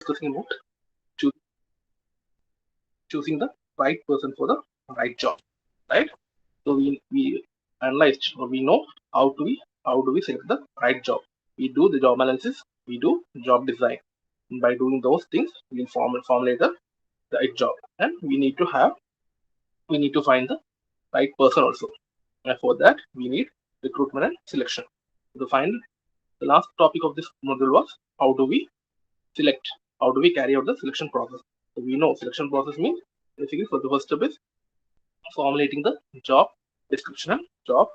discussing about choosing the right person for the right job, right? So we analyzed, or we know how do we select the right job. We do the job analysis, we do job design. And by doing those things, we'll formulate the right job, and we need to find the right person also. And for that, we need recruitment and selection. To find the last topic of this module was how do we select, how do we carry out the selection process. So we know selection process means basically, for the first step is formulating the job description and job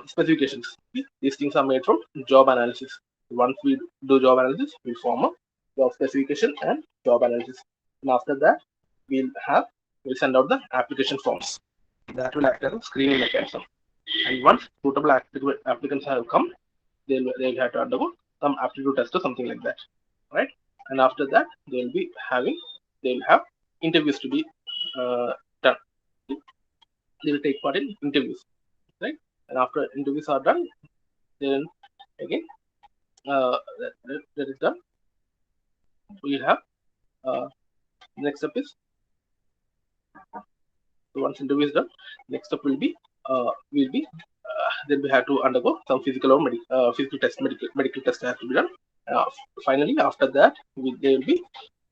specifications. These things are made from job analysis. Once we do job analysis, we form a job specification and job analysis. And after that, we'll send out the application forms. That will act as a screening mechanism. And once suitable applicants have come, they'll have to undergo some aptitude test or something like that, right? And after that, they'll have interviews to be done. They will take part in interviews, right? And after interviews are done, then again that is done. We have next step is, so once interview is done, next step will be then we have to undergo some physical or physical test, medical test has to be done. Finally, after that, they will be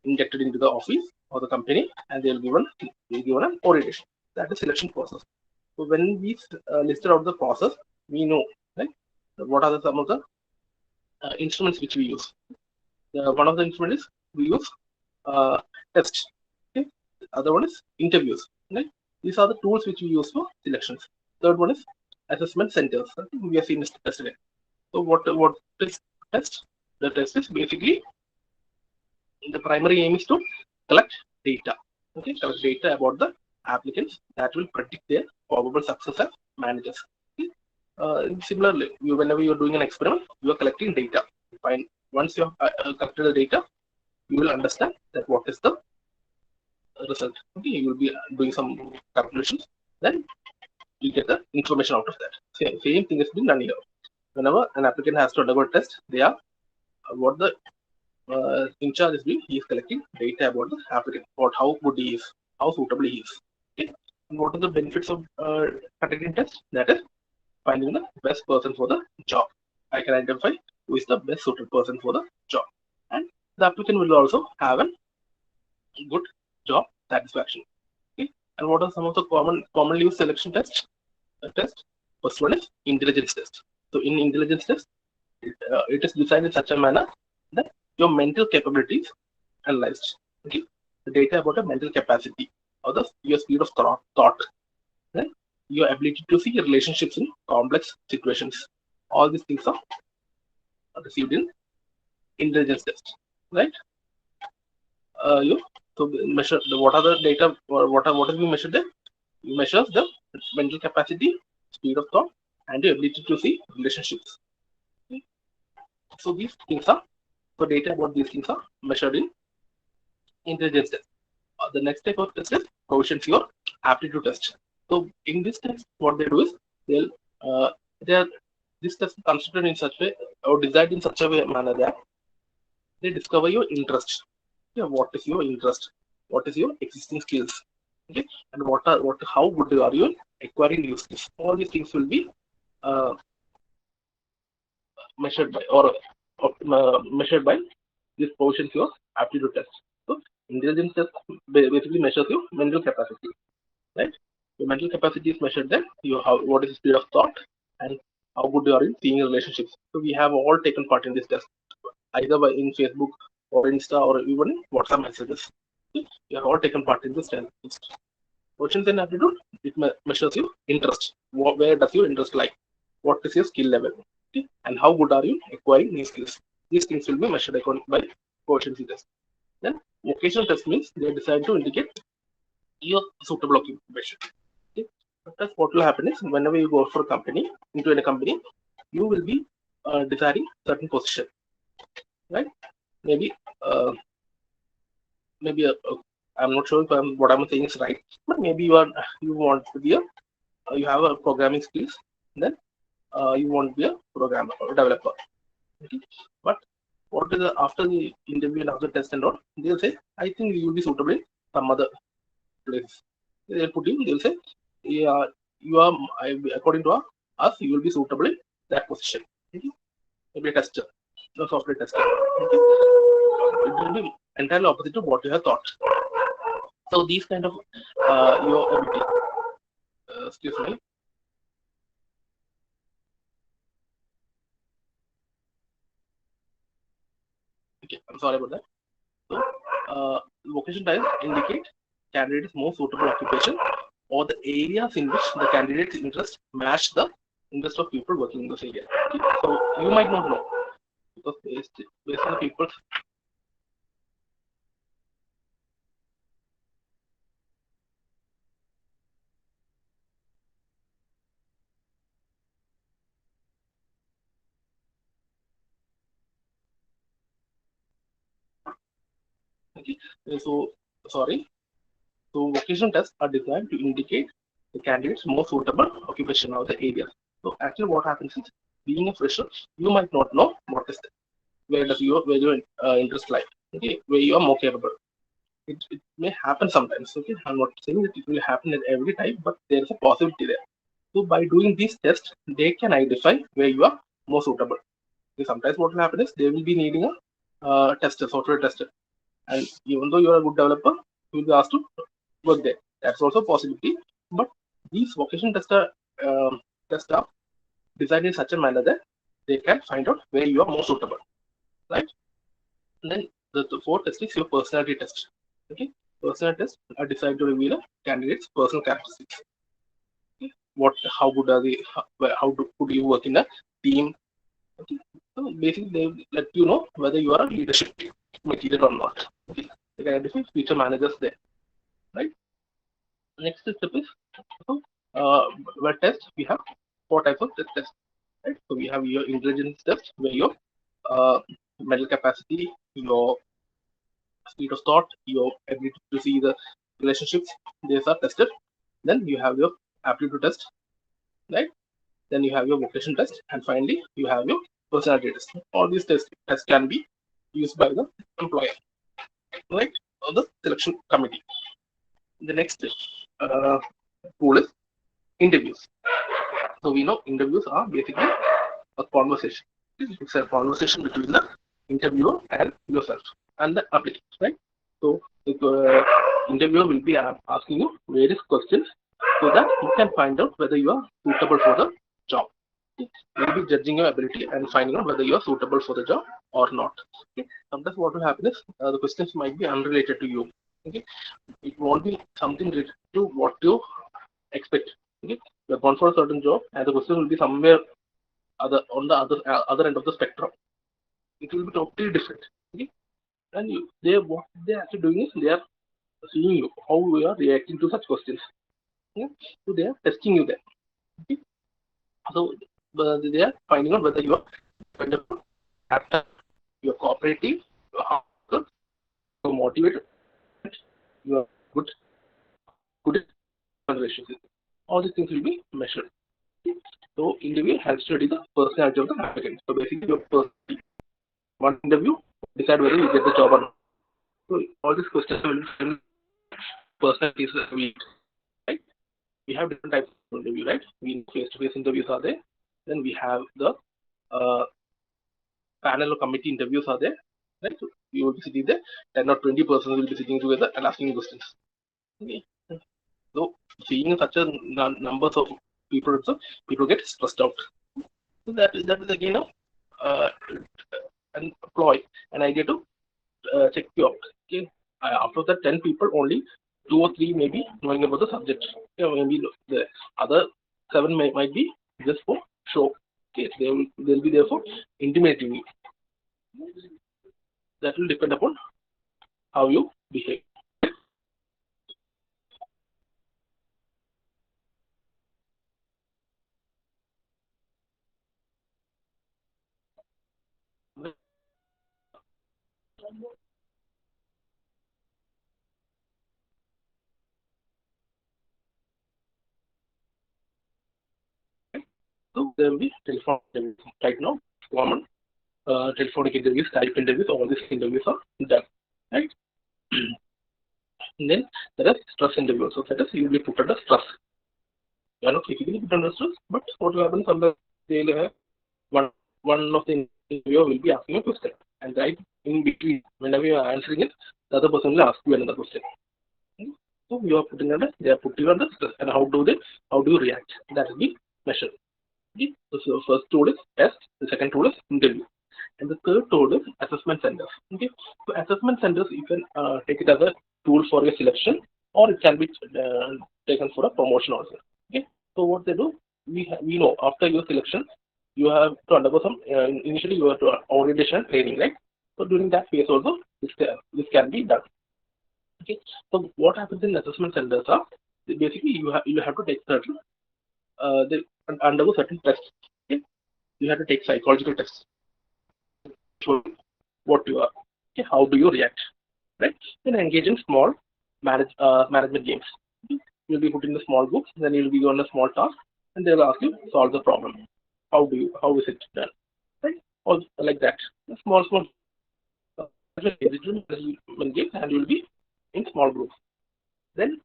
injected into the office or the company, and they will given an orientation. That is selection process. So when we listed out the process, we know, right, what are some of the instruments which we use. One of the instruments is we use test. Okay. The other one is interviews. Right. These are the tools which we use for selections. Third one is assessment centers. We have seen this yesterday. So what is test? The test is basically, the primary aim is to collect data. Okay, collect data about the applicants that will predict their probable success as managers. Okay? Similarly, whenever you are doing an experiment, you are collecting data. Once you have collected the data, you will understand that what is the result. Okay, you will be doing some calculations, then you get the information out of that. Same thing is being done here. Whenever an applicant has to undergo a test, they are what the in charge is doing. He is collecting data about the applicant, about how good he is, how suitable he is. Okay, and what are the benefits of conducting test? That is finding the best person for the job. I can identify who is the best suited person for the job, and the applicant will also have a good job satisfaction. Okay, and what are some of the commonly used selection tests? First one is intelligence test. So in intelligence test, it is designed in such a manner that your mental capabilities analyzed. Okay, the data about your mental capacity, or your speed of thought, right? Your ability to see relationships in complex situations. All these things are received in intelligence test, right? So measure what are the data, or what is being measured there? You measure the mental capacity, speed of thought, and your ability to see relationships. Okay. So these things are, so data about these things are measured in intelligence test. The next type of test is proficiency or aptitude test. So in this test, what they do is this test is constructed in such a way, or designed in such a way manner that they discover your interest. Yeah, what is your interest? What is your existing skills? Okay, and how good are you in acquiring new skills? All these things will be measured by, or measured by this proficiency or aptitude test. So intelligence test basically measures your mental capacity, right? Your mental capacity is measured then. What is the speed of thought, and how good you are in seeing relationships. So we have all taken part in this test, either in Facebook or Insta or even in WhatsApp messages. Okay? We have all taken part in this test. Proficiency and aptitude, it measures your interest. Where does your interest lie? What is your skill level? Okay? And how good are you acquiring new skills? These things will be measured by proficiency test. Then vocational test means they are designed to indicate your suitable occupation. Okay? But what will happen is, whenever you go for a company, into a company, you will be desiring certain position, right? Maybe I'm not sure if what I'm saying is right, but maybe you want to be you have a programming skills, then you want to be a programmer or developer. Okay? But what is the after the interview and after the test and all, they'll say, I think you will be suitable in some other place. They'll put in, they'll say, yeah, you are, according to us, you will be suitable in that position. Okay? Maybe a tester, no software tester. Okay? It will be entirely opposite to what you have thought. So these kind of your ability. Excuse me. Okay, I'm sorry about that. So, vocation types indicate candidate's most suitable occupation or the areas in which the candidate's interest match the interest of people working in this area. Okay? So you might not know because based on the people's okay. So sorry. So vocational tests are designed to indicate the candidate's most suitable occupation or the area. So actually, what happens is, being a fresher, you might not know what is where your interest lie. Okay, where you are more capable. It may happen sometimes. Okay, I'm not saying that it will happen at every time, but there is a possibility there. So by doing these tests, they can identify where you are more suitable. Okay, sometimes what will happen is they will be needing a tester, software tester, and even though you are a good developer, you will be asked to work there. That's also a possibility. But these vocational tests are designed in such a manner that they can find out where you are more suitable, right? And then the fourth test is your personality test. Okay, personal tests are designed to reveal a candidate's personal characteristics. Okay? How good are they? Could you work in a team? Okay, so basically they let you know whether you are a leadership material or not. Okay, they can identify future managers there, right? Next step is so, web test. We have four types of tests, right? So we have your intelligence test, where your uh, mental capacity, your speed of thought, your ability to see the relationships, these are tested. Then you have your aptitude test, right? Then you have your vocation test, and finally you have your personality test. All these tests can be used by the employer, right? Or the selection committee. The next tool is interviews. So we know interviews are basically a conversation. It's a conversation between the interviewer and yourself and the applicant, right? So the interviewer will be asking you various questions so that you can find out whether you are suitable for the job. Okay? You'll be judging your ability and finding out whether you are suitable for the job or not. Okay? Sometimes what will happen is the questions might be unrelated to you. Okay? It won't be something related to what you expect. Okay? You're gone for a certain job and the question will be somewhere on the other end of the spectrum. It will be totally different. Okay? And what they're actually doing is they are seeing you how you are reacting to such questions. Okay? So they are testing you there. Okay? So they are finding out whether you are dependable, adaptable, you are cooperative, you are hardworking, you are motivated, you are good conversations. All these things will be measured. Okay? So interview helps to study the personality of the applicant. So basically your personality. One interview decide whether you get the job or not. So all these questions will personalities we right. We have different types of interview, right? We face-to-face interviews are there. Then we have the uh, panel or committee interviews are there, right? So you will be sitting there. 10 or 20 persons will be sitting together and asking you questions. Okay. So seeing such a numbers of people, also, people get stressed out. So that is again a uh, an ploy, an idea to check you out. Okay. After that, 10 people only 2 or 3 maybe knowing about the subject. Yeah, maybe the other 7 might be just for show. Okay, they'll be there for intimidating you. That will depend upon how you behave. So there will be telephone interviews right now, common. telephonic interviews, Skype interviews, all these interviews are done, right? And then there are stress interviews. So that is, you will be put under stress. You are not physically put under stress, but what will happen sometimes they will have one of the interviewer will be asking a question, and right in between, whenever you are answering it, the other person will ask you another question. So you are putting under, they are putting under stress, and how do you react? That will be measured. Okay? So the first tool is test, the second tool is interview, and the third tool is assessment centers. Okay, so assessment centers you can take it as a tool for your selection, or it can be taken for a promotion also. Okay, so what they do, we know after your selection, you have to undergo some initially you have to orientation training, right? So during that phase also, this can be done. Okay, so what happens in assessment centers are basically you have to take certain they undergo certain tests. Okay, you have to take psychological tests, show what you are. Okay, how do you react, right? Then engage in small management games. Okay? You'll be put in the small groups, then you'll be given a small task, and they'll ask you solve the problem. How is it done, right? Or like that, small management games, and you'll be in small groups. Then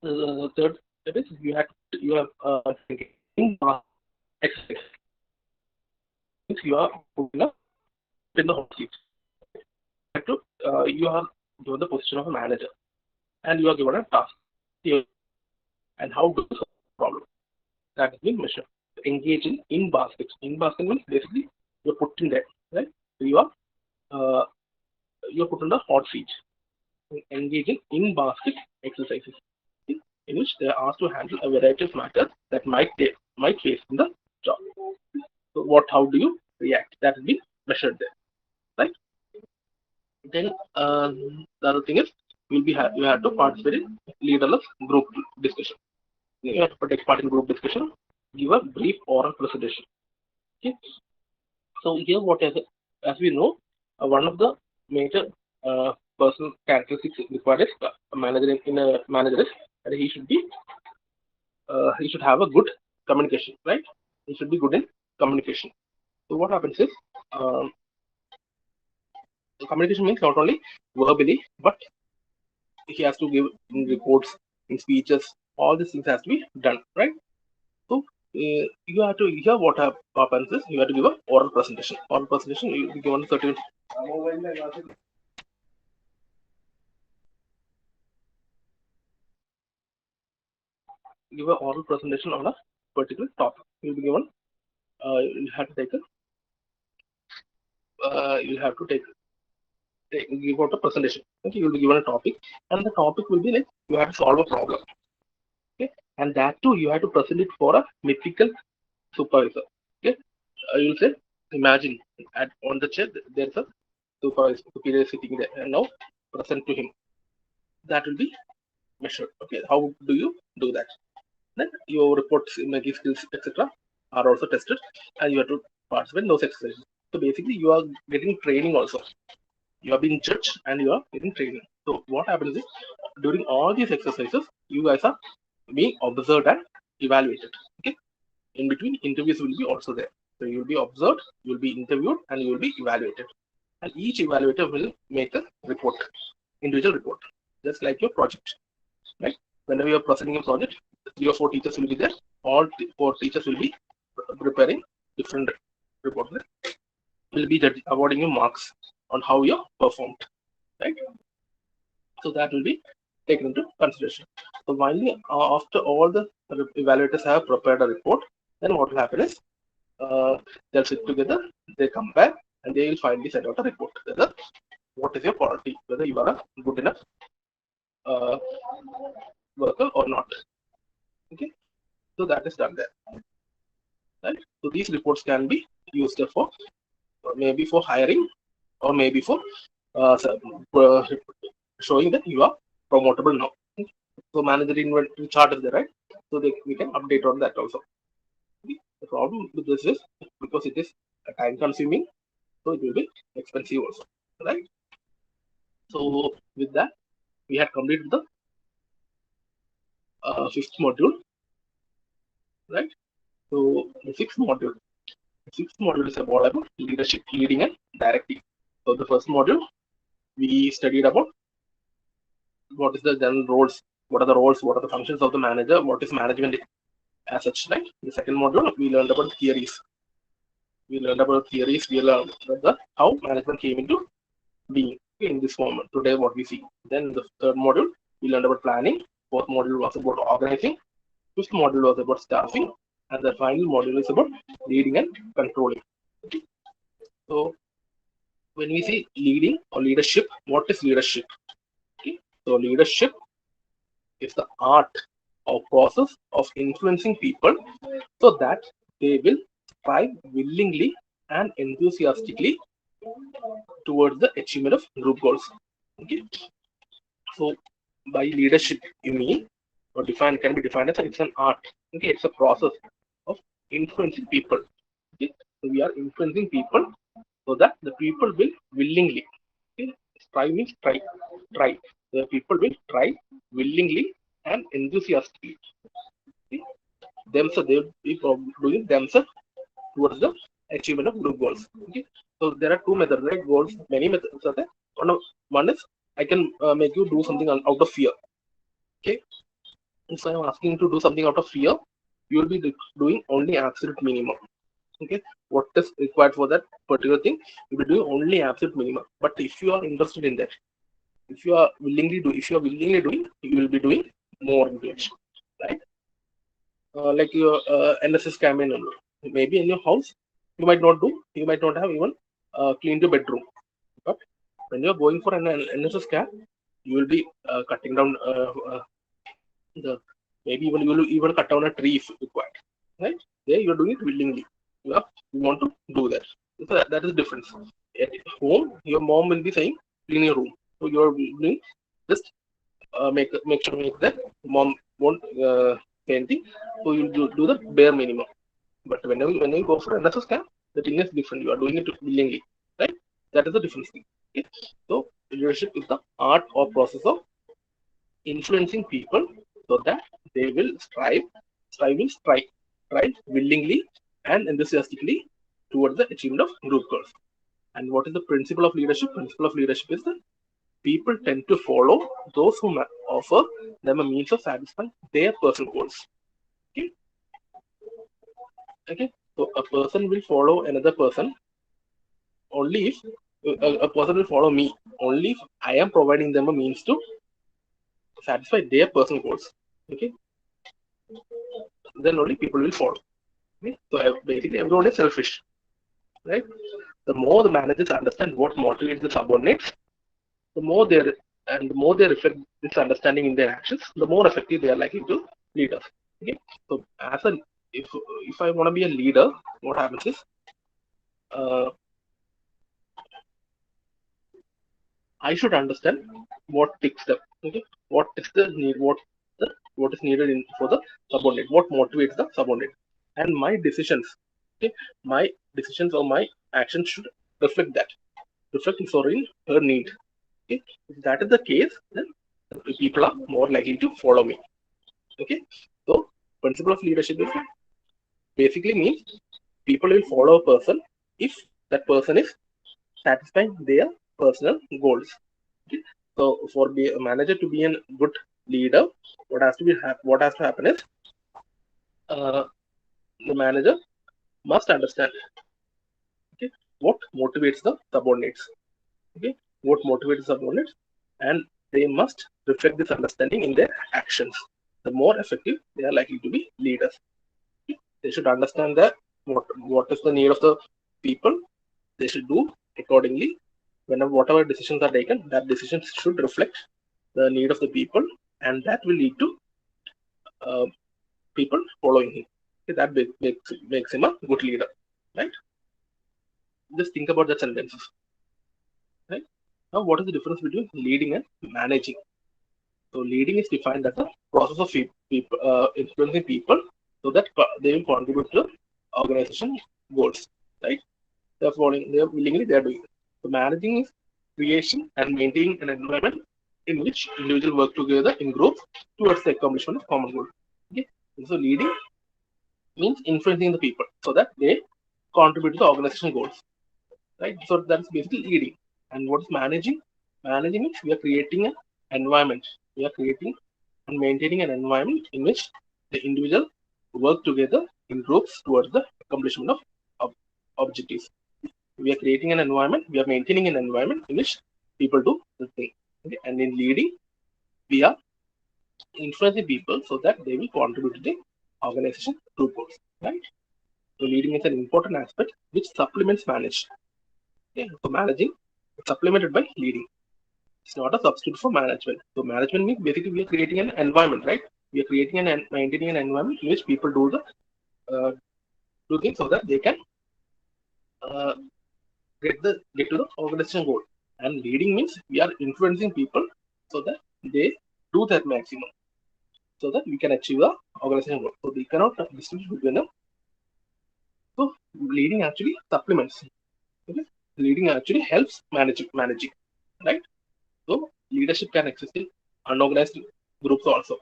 third step is you have exercise. You are put in the hot seat. You are given the position of a manager, and you are given a task. And how do you solve the problem? That has been measured. Engaging in basket. In basket means basically you're put in there, right? So you're put on the hot seat. Engaging in basket exercises, in which they are asked to handle a variety of matters that might face in the job. So how do you react? That will be measured there, right? Then the other thing is you have to participate in leaderless group discussion. You have to take part in group discussion, give a brief oral presentation. Okay. So here as we know, one of the major personal characteristics required is a manager in a manager is that he should have a good communication, right? He should be good in communication. So what happens is communication means not only verbally, but he has to give in reports, in speeches, all these things has to be done, right? So you have to here what happens is you have to give an oral presentation. Oral presentation you give on certain give an oral presentation on a particular topic. You'll be given you have to take give out a presentation. Okay, you'll be given a topic, and the topic will be like you have to solve a problem. Okay, and that too you have to present it for a mythical supervisor. Okay, you'll say, imagine on the chair there's a superior sitting there, and now present to him. That will be measured. Okay, how do you do that? Then your reports, imagery skills, etc., are also tested, and you have to participate in those exercises. So basically, you are getting training also. You are being judged, and you are getting training. So what happens is during all these exercises, you guys are being observed and evaluated. Okay, in between interviews will be also there. So you will be observed, you will be interviewed, and you will be evaluated. And each evaluator will make a report, individual report, just like your project, right? Whenever you're presenting a project, 3 or 4 teachers will be there. All 4 teachers will be preparing different reports. Will be awarding you marks on how you performed, right? So that will be taken into consideration. So finally, after all the evaluators have prepared a report, then what will happen is they'll sit together, they compare, and they will finally send out a report. Whether what is your quality, whether you are a good enough worker or not. Okay, so that is done there. Right? So these reports can be used for maybe for hiring or maybe for showing that you are promotable now. So manager inventory chart is there, right? So we can update on that also. The problem with this is because it is time consuming, so it will be expensive also, right? So with that, we have completed the 5th module, right? So the 6th module, Sixth module is about leadership, leading and directing. So the first module we studied about what is the general roles, what are the roles, what are the functions of the manager, what is management as such, right? The second module we learned about theories. We learned about theories. We learned how management came into being in this moment today. What we see. Then the third module we learned about planning. Fourth module was about organizing. Fifth module was about staffing, and the final module is about leading and controlling. Okay. So when we say leading or leadership, what is leadership? Okay. So leadership is the art or process of influencing people so that they will strive willingly and enthusiastically towards the achievement of group goals. Okay. So by leadership, you mean or define can be defined as it's an art. Okay, it's a process of influencing people. Okay, so we are influencing people so that the people will willingly. Okay, try means try, try. The people will try willingly and enthusiastically. Okay, themselves they will be doing themselves towards the achievement of group goals. Okay, so there are two methods, right? Goals, many methods are there. One is I can make you do something out of fear. Okay, if I'm asking to do something out of fear, you will be doing only absolute minimum. Okay, what is required for that particular thing, you will be doing only absolute minimum. But if you are interested in that, if you are willingly doing, you will be doing more into it, right? Like your NSS campaign, maybe in your house, you might not have even cleaned your bedroom. But when you are going for an NSS camp, you will be cutting down the maybe even you will even cut down a tree if required, right? There you are doing it willingly. You want to do that. So that is the difference. At home, your mom will be saying clean your room, so you are doing just make sure that mom won't say anything. So you do the bare minimum. But when you go for NSS camp, the thing is different. You are doing it willingly, right? That is the difference thing. Okay? So leadership is the art or process of influencing people so that they will strive willingly and enthusiastically towards the achievement of group goals. And what is the principle of leadership? Principle of leadership is that people tend to follow those who offer them a means of satisfying their personal goals. Okay. Okay. So a person will follow another person only if a person will follow me only if I am providing them a means to satisfy their personal goals. Okay. Then only people will follow. Okay? So basically, everyone is selfish, right? The more the managers understand what motivates the subordinates, the more they reflect this understanding in their actions, the more effective they are likely to lead us. Okay. So if I want to be a leader, what happens is I should understand what ticks them. Okay. What is the need? What is needed for the subordinate? What motivates the subordinate? And my decisions. Okay. My decisions or my actions should reflect that. Reflect his or her need. Okay. If that is the case, then people are more likely to follow me. Okay. So principle of leadership is basically means people will follow a person if that person is satisfying their personal goals. Okay? So for a manager to be a good leader, what has to happen is the manager must understand what motivates the subordinates. Okay, what motivates the subordinates, and they must reflect this understanding in their actions. The more effective they are likely to be leaders. Okay? They should understand that what is the need of the people. They should do accordingly. Whatever decisions are taken, that decisions should reflect the need of the people, and that will lead to people following him. Okay, that makes him a good leader, right? Just think about that sentences, right? Now, what is the difference between leading and managing? So, leading is defined as a process of influencing people so that they will contribute to organization goals, right? They're willingly they are doing it. So, managing is creation and maintaining an environment in which individuals work together in groups towards the accomplishment of common goal. Okay, so leading means influencing the people so that they contribute to the organization goals, right? So that's basically leading. And what is managing? Managing means we are creating an environment. We are creating and maintaining an environment in which the individual work together in groups towards the accomplishment of objectives. We are creating an environment. We are maintaining an environment in which people do the thing. Okay? And in leading, we are influencing people so that they will contribute to the organization group goals, right? So leading is an important aspect which supplements manage. Okay? So managing is supplemented by leading. It's not a substitute for management. So management means basically we are creating an environment, right? We are creating and maintaining an environment in which people do the do things so that they can uh, get to the organization goal. And leading means we are influencing people so that they do their maximum, so that we can achieve the organization goal. So we cannot distinguish between them. So leading actually supplements. Okay? Leading actually helps managing, right? So leadership can exist in unorganized groups also.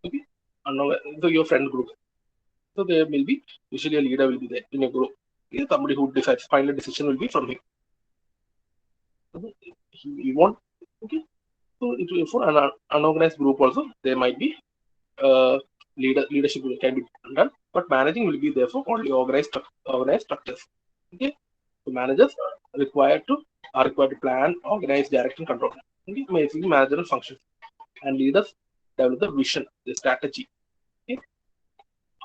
Okay, so your friend group. So there will be usually a leader will be there in a group. Okay? Somebody who decides final decision will be from him. Okay? He won't. Okay, so it will, for an unorganized group also there might be leadership can be done, but managing will be there for only organized structures. Okay, so managers are required to plan, organize, direct, and control. Okay, basically managerial functions, and leaders develop the vision, the strategy. Okay,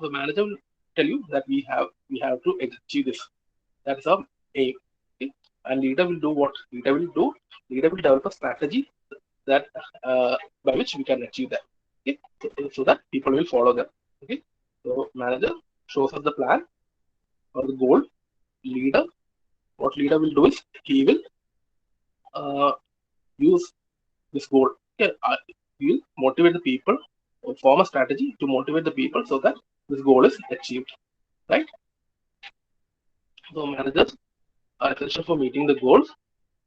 so manager will tell you that we have to achieve this. That is our aim. Okay, and leader will do what leader will do. Leader will develop a strategy that by which we can achieve that. Okay, so that people will follow them. Okay, so manager shows us the plan or the goal. Leader, what leader will do is he will uh, use this goal. Okay, he will motivate the people, form a strategy to motivate the people so that this goal is achieved. Right. So managers are essential for meeting the goals,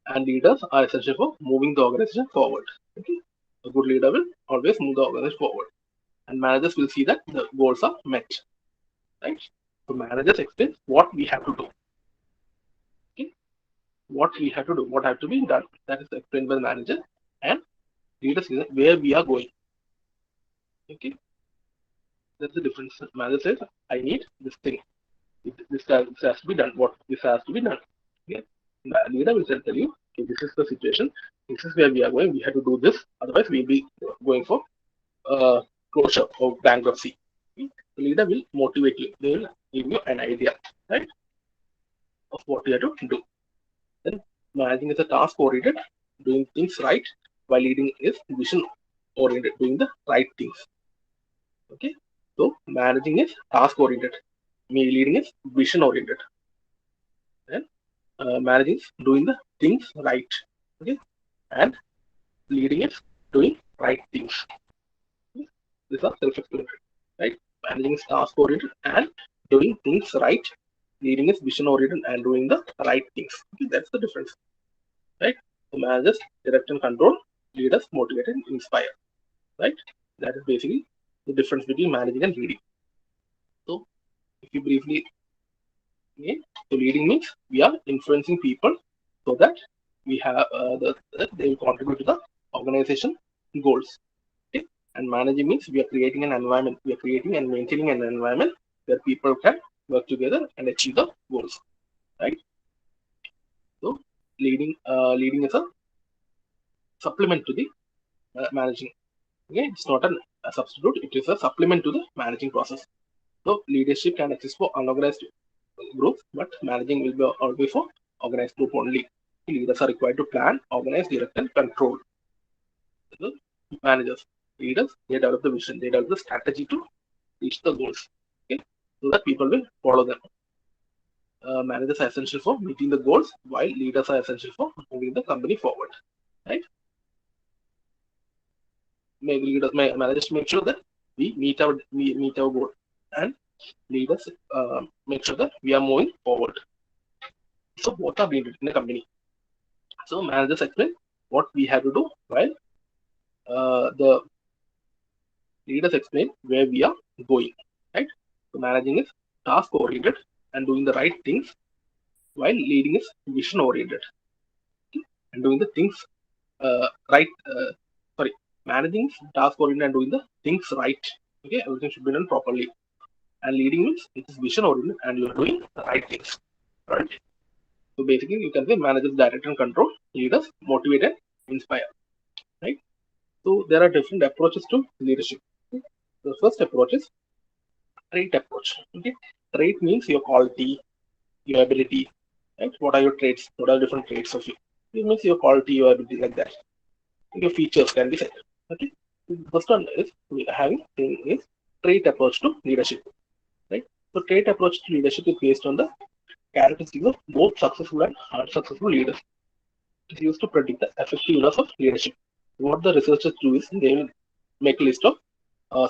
and leaders are essential for moving the organization forward. Okay, a good leader will always move the organization forward, and managers will see that the goals are met. Right. So managers explain what we have to do. Okay, what we have to do, what have to be done. That is explained by the manager, and leaders is where we are going. Okay, that's the difference. Manager says, "I need this thing. This has to be done. What this has to be done." Okay, the leader will tell you, "Okay, this is the situation. This is where we are going. We have to do this. Otherwise, we'll be going for closure or bankruptcy." Okay? The leader will motivate you. They will give you an idea, right, of what you have to do. Then managing is a task oriented, doing things right, while leading is vision oriented, doing the right things. Okay, so managing is task oriented, me leading is vision oriented, and managing is doing the things right. Okay, and leading is doing right things. Okay? These are self-explanatory, right? Managing is task oriented and doing things right. Leading is vision oriented and doing the right things. Okay, that's the difference, right? So managers direct and control, leaders motivate and inspire, right? That is basically the difference between managing and leading. So if you briefly, okay, so leading means we are influencing people so that we have that they will contribute to the organization goals. Okay, and managing means we are creating an environment, we are creating and maintaining an environment where people can work together and achieve the goals, right? So leading is a supplement to the managing. Okay, it's not a substitute, it is a supplement to the managing process. So leadership can exist for unorganized groups, but managing will be always for organized group only. Leaders are required to plan, organize, direct, and control. The managers, leaders, they develop the vision, they develop the strategy to reach the goals. Okay, so that people will follow them. Managers are essential for meeting the goals, while leaders are essential for moving the company forward. Right? Managers make sure that we meet our goal, and leaders make sure that we are moving forward. So both are being done in a company. So managers explain what we have to do, while the leaders explain where we are going. Right? So managing is task oriented and doing the right things, while leading is vision oriented. Okay? And doing the things right. Sorry, managing is task oriented and doing the things right. Okay, everything should be done properly. And leading means it is vision oriented and you are doing the right things. Right. So basically, you can say managers direct and control, leaders motivate and inspire. Right. So there are different approaches to leadership. Okay? The first approach is trait approach. Okay, trait means your quality, your ability. Right. What are your traits? What are different traits of you? It means your quality, your ability, like that. Your features can be set. Okay. The first one is having thing is trait approach to leadership. Right. So trait approach to leadership is based on the characteristics of both successful and unsuccessful leaders. It is used to predict the effectiveness of leadership. What the researchers do is they will make a list of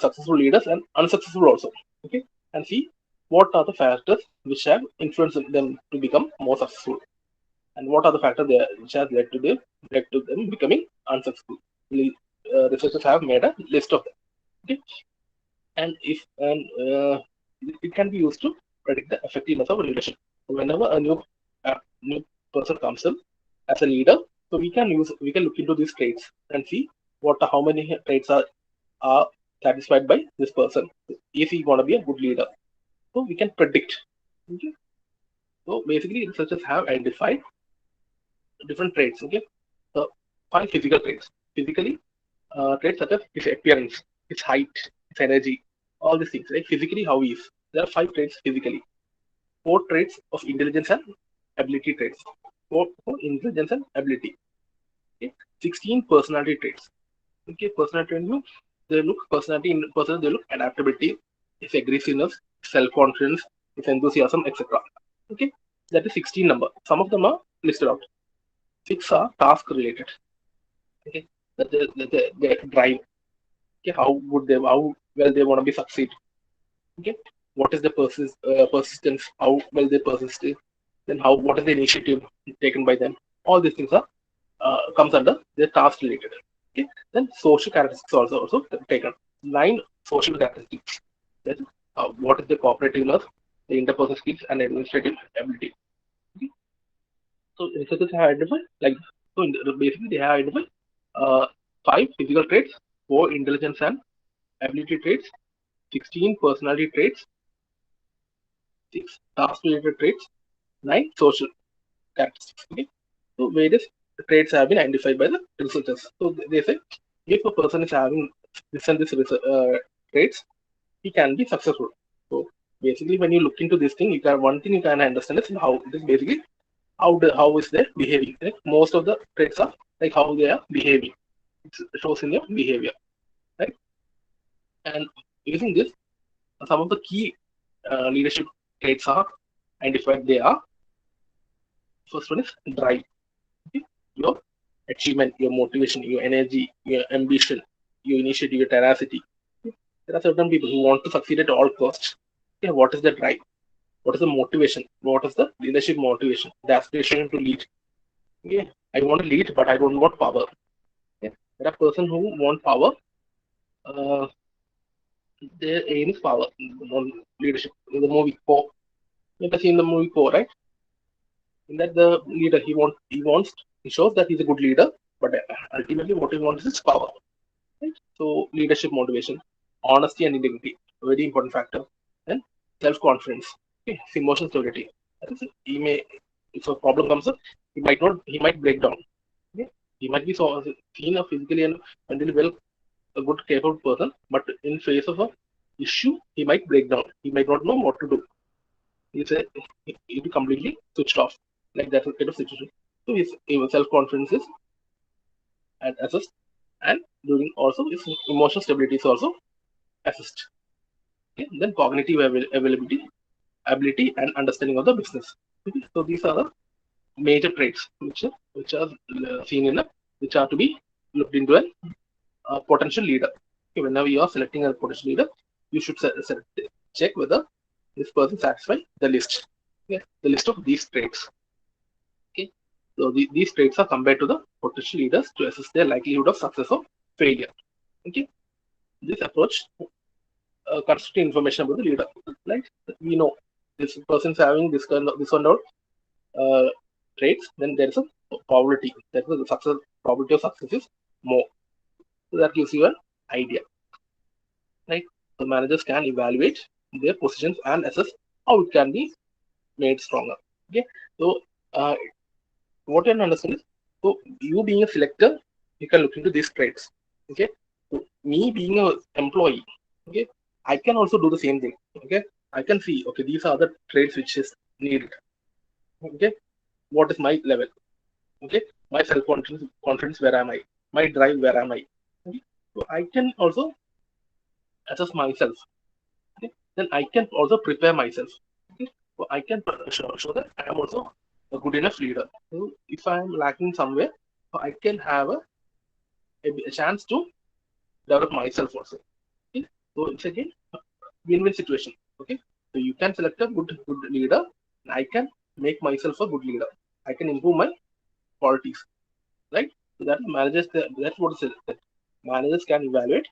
successful leaders and unsuccessful also. Okay, and see what are the factors which have influenced them to become more successful, and what are the factors which have led to them becoming unsuccessful. Researchers have made a list of them. Okay, and if and it can be used to predict the effectiveness of leadership. Whenever a new person comes in as a leader, so we can look into these traits and see how many traits are satisfied by this person. Is he going to be a good leader? So we can predict. Okay? So basically, researchers have identified different traits. Okay, so 5 physical traits. Physically, traits such as his appearance, his height, his energy, all these things. Right? Physically, how he is. There are 5 traits physically. 4 traits of intelligence and ability traits. For intelligence and ability. Okay? 16 personality traits. Okay, personality traits, they look personality in person, they look adaptability, its aggressiveness, self-confidence, its enthusiasm, etc. Okay, that is 16 number. Some of them are listed out. 6 are task related. Okay, they drive. Okay, how well they want to be succeed. Okay, what is the persistence? How well they persist? Then what is the initiative taken by them? All these things are comes under the task related. Okay, then social characteristics also taken. 9 social characteristics. That is, what is the cooperativeness, the interpersonal skills, and administrative ability. Okay? So researchers have identified like so. Basically, they have identified 5 physical traits, 4 intelligence and ability traits, 16 personality traits, 6 task-related traits, 9 social characteristics. Okay, so various traits have been identified by the researchers. So they say if a person is having this and this traits, he can be successful. So basically, when you look into this thing, one thing you can understand is how it is basically how is their behaving. Right? Most of the traits are like how they are behaving. It shows in your behavior, right? And using this, some of the key leadership traits are identified. They are first one is drive. Okay? Your achievement, your motivation, your energy, your ambition, your initiative, your tenacity. Okay? There are certain people who want to succeed at all costs. Okay, what is the drive? What is the motivation? What is the leadership motivation? The aspiration to lead. Okay, I want to lead, but I don't want power. Okay? There are person who want power. Uh, their aim is power. On leadership. In the movie Poe, you have seen the movie Poe, right? In that the leader he shows that he's a good leader, but ultimately what he wants is power. Right? So leadership motivation, honesty and integrity, a very important factor. Then self-confidence, okay, emotional stability. That is, he may, if a problem comes up, he might break down. Okay? He might be seen a physically and mentally well, a good capable person, but in face of a issue, he might break down. He might not know what to do. He'll be completely switched off, like that kind of situation. So his self-confidence is assessed, and during also his emotional stability is also assessed. Okay? Then cognitive availability, ability, and understanding of the business. Okay? So these are the major traits which are seen in which are to be looked into a potential leader. Okay? Whenever you are selecting a potential leader, you should check whether this person satisfies the list. Okay? The list of these traits. Okay, so these traits are compared to the potential leaders to assess their likelihood of success or failure. Okay, this approach constitutes information about the leader. Like we know this person is having this kind of traits, then there is a probability. That is the success probability of success is more. So that gives you an idea, right? The managers can evaluate their positions and assess how it can be made stronger. Okay, so what you can understand is, so you being a selector, you can look into these traits. Okay, so me being a employee, okay, I can also do the same thing. Okay, I can see, okay, these are the traits which is needed. Okay, what is my level? Okay, my self confidence, where am I? My drive, where am I? Okay, so I can also assess myself. Okay, then I can also prepare myself. Okay, so I can show that I am also a good enough leader. So if I am lacking somewhere, so I can have a chance to develop myself also. Okay, so it's again win-win situation. Okay, so you can select a good leader, and I can make myself a good leader. I can improve my qualities, right? So that managers, that's what it says, that managers can evaluate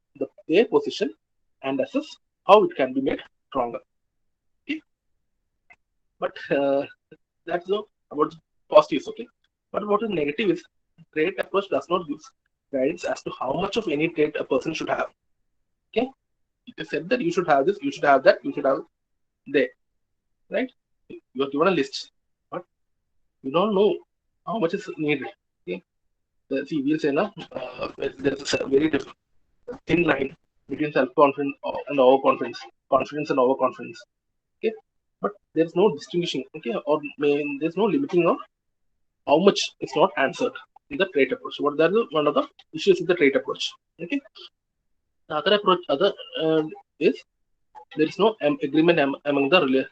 their position and assess how it can be made stronger. Okay, but that's all about positives. Okay, but what is negative is trade approach does not give guidance as to how much of any trade a person should have. Okay, it is said that you should have this, you should have that, you should have there, right? You are given a list, but you don't know how much is needed. Okay, see, we'll say now there's a very thin line between self-confidence and overconfidence, confidence and overconfidence. Okay, but there's no distinguishing. Okay, or there's no limiting of how much is not answered in the trait approach. What that is one of the issues with the trait approach. Okay, the other approach, is there is no agreement among the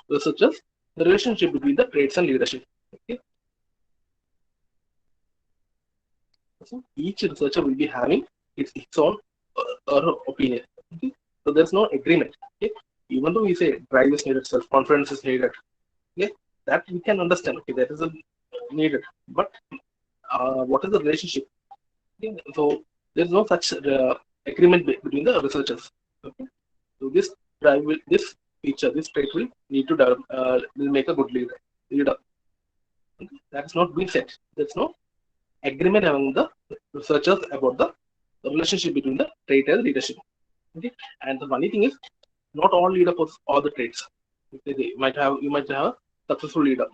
researchers, the relationship between the traits and leadership. Okay, so each researcher will be having its own opinion. Okay, so there's no agreement. Okay, even though we say drive is needed, self confidence is needed. Okay, that we can understand. Okay, that is a needed, but what is the relationship? Okay, so there's no such agreement between the researchers. Okay, so this drive will, this feature, this trait will need to develop, will make a good leader. Leader. Okay, that's not being said. There's no agreement among the researchers about the relationship between the trait and leadership. Okay, and the funny thing is, not all leader possess all the traits. Okay, you might have a successful leader.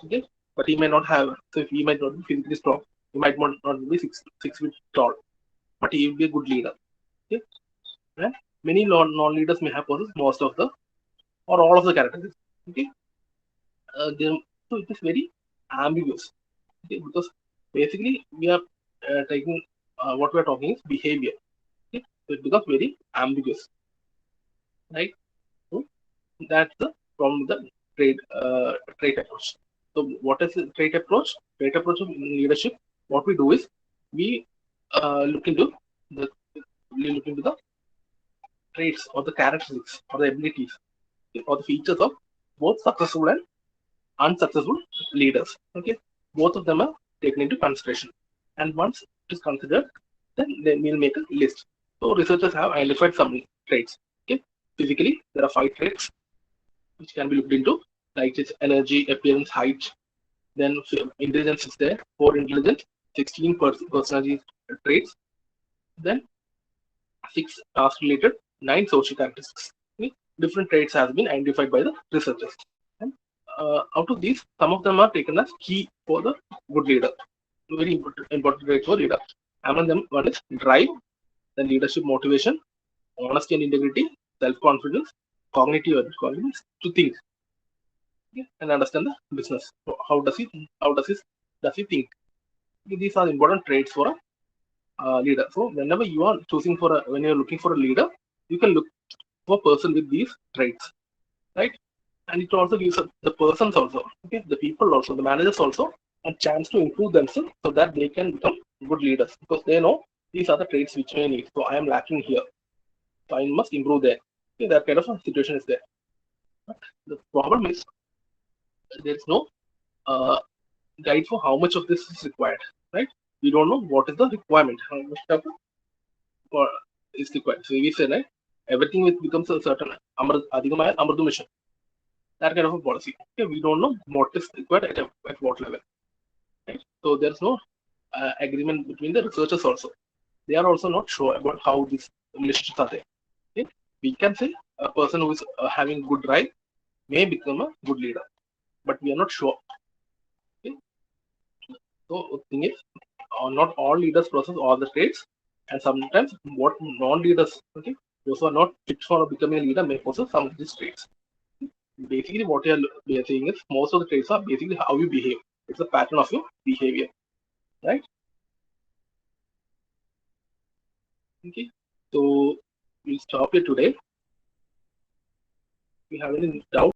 Okay, but he may not have. So he might not be physically strong. He might not be 6 feet tall, but he will be a good leader. Okay, and many non-leaders may have possessed most of the or all of the characteristics. Okay, so it is very ambiguous. Okay, because basically we are taking what we are talking is behavior. Okay, so it becomes very ambiguous, right? So that's the from the trait approach. So what is the trait approach? Trait approach of leadership. What we do is we look into the traits or the characteristics or the abilities or the features of both successful and unsuccessful leaders. Okay, both of them are taken into consideration, and once it is considered, then we'll make a list. So researchers have identified some traits. Okay, physically there are 5 traits which can be looked into, like its energy, appearance, height. Then intelligence is there, 4 intelligence, 16 personality traits. Then 6 task related, 9 social characteristics. Okay? Different traits has been identified by the researchers. And out of these, some of them are taken as key for the good leader. Very important traits for leader. Among them, one is drive, then leadership motivation, honesty and integrity, self-confidence, cognitive confidence to think, okay, and understand the business. So does he think? Okay, these are important traits for a leader. So whenever you are choosing when you're looking for a leader, you can look for a person with these traits, right? And it also gives the persons also, okay, the people also, the managers also, a chance to improve themselves so that they can become good leaders because they know these are the traits which I need. So I am lacking here, so I must improve there. Okay, that kind of a situation is there. But the problem is there is no uh, guide for how much of this is required, right? We don't know what is the requirement, how much of is required. So we say, right, everything becomes a certain അധികമായ Amrut mission. that kind of a policy. Okay, we don't know what is required at what level. Right? So there's no agreement between the researchers also. They are also not sure about how these relationships are there. Okay? We can say a person who is having good drive may become a good leader, but we are not sure. Okay? So the thing is, not all leaders possess all the traits, and sometimes what non-leaders, okay, those who are not fit for becoming a leader may possess some of these traits. Basically, what we are saying is most of the traits are basically how you behave. It's a pattern of your behavior, right? Okay, so we'll stop here today. If you have any doubt,